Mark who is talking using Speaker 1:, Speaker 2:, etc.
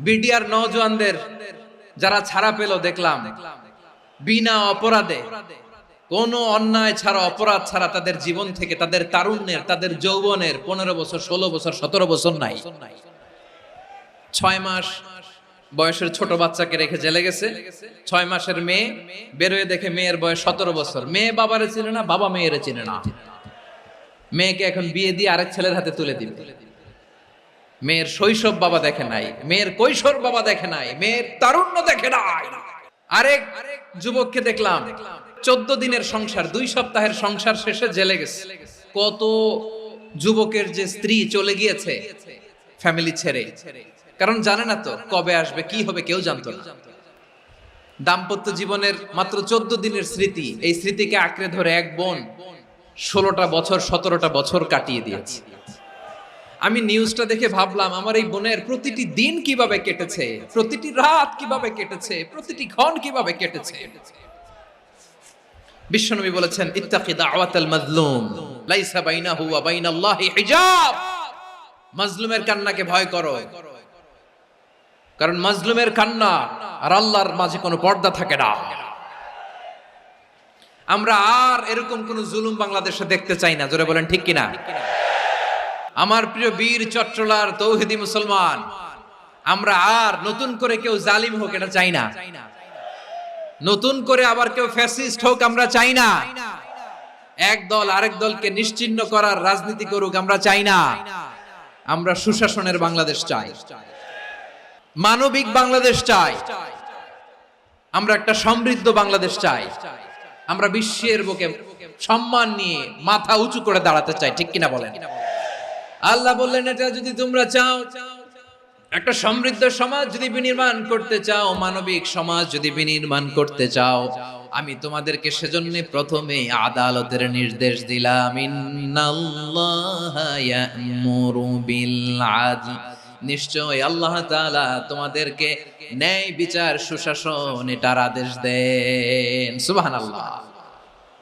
Speaker 1: BDR নওজোয়ানদের যারা ছাড়া পেল দেখলাম বিনা অপরাধে, কোনো অন্যায় ছাড়া, অপরাধ ছাড়া তাদের জীবন থেকে, তাদের তারুণ্যের, তাদের যৌবনের 15 বছর, 16 বছর, 17 বছর নাই, 6 মাস বয়সের ছোট বাচ্চাকে রেখে জেলে গেছে। 6 মাসের মেয়ে বেরোয় দেখে মেয়ের বয়স 17 বছর। মেয়ে বাবারে চিনে না, বাবা মেয়েরে চিনে না। মেয়েকে এখন বিয়ে দিয়ে আরেক ছেলের হাতে তুলে দিবে। মেয়ের শৈশব বাবা দেখে নাই, মেয়ের কৈশোর বাবা দেখে নাই, মেয়ের তারুণ্য দেখে নাই। আরেক যুবককে দেখলাম 14 দিনের সংসার, 2 সপ্তাহের সংসার শেষে জেলে গেছে। কত যুবকের যে স্ত্রী চলে গিয়েছে ফ্যামিলি ছেড়ে, কারণ জানে না তো কবে আসবে, কি হবে, কেউ জানতো না। দাম্পত্য জীবনের মাত্র 14 দিনের স্মৃতি, এই স্মৃতিকে আঁকড়ে ধরে এক বোন 16টা বছর, 17টা বছর কাটিয়ে দিয়েছে। আমি নিউজটা দেখে ভাবলাম, আমার এই বোনের প্রতিটি দিন কিভাবে কেটেছে, প্রতিটি রাত কিভাবে কেটেছে, প্রতিটি ক্ষণ কিভাবে কেটেছে। বিশ্বনবী বলেছেন, ইত্তাকি দাওয়াতাল মাজলুম লাইসা বাইনাহু ওয়া বাইনাল্লাহি হিজাব। মাজলুমের কান্নাকে ভয় করো, কারণ মাজলুমের কান্না আর আল্লাহর মাঝে কোনো পর্দা থাকে না। আমরা আর এরকম কোন জুলুম বাংলাদেশে দেখতে চাই না। জোরে বলেন ঠিক কিনা? আমার প্রিয় বীর চট্টলার তৌহিদি মুসলমান, আমরা আর নতুন করে কেউ জালিম হোক এটা চাই না। নতুন করে আবার কেউ ফ্যাসিস্ট হোক আমরা চাই না। এক দল আরেক দলকে নিশ্চিহ্ন করার রাজনীতি করুক আমরা চাই না। আমরা সুশাসনের বাংলাদেশ চাই, মানবিক বাংলাদেশ চাই, আমরা একটা সমৃদ্ধ বাংলাদেশ চাই। আমরা বিশ্বের বুকে সম্মান নিয়ে মাথা উঁচু করে দাঁড়াতে চাই, ঠিক কিনা বলেন? আল্লাহ বললেন, এটা যদি তোমরা চাও, একটা সমৃদ্ধ সমাজ যদি বিনির্মাণ করতে চাও, মানবিক সমাজ যদি বিনির্মাণ করতে চাও, আমি তোমাদেরকে সেজন্য প্রথমে আদালতের নির্দেশ দিলাম। ইন্নাল্লাহা ইয়া'মুরু বিল আদল, নিশ্চয় আল্লাহ তাআলা তোমাদেরকে ন্যায় বিচার, সুশাসন এটার আদেশ দেন। সুবহানাল্লাহ।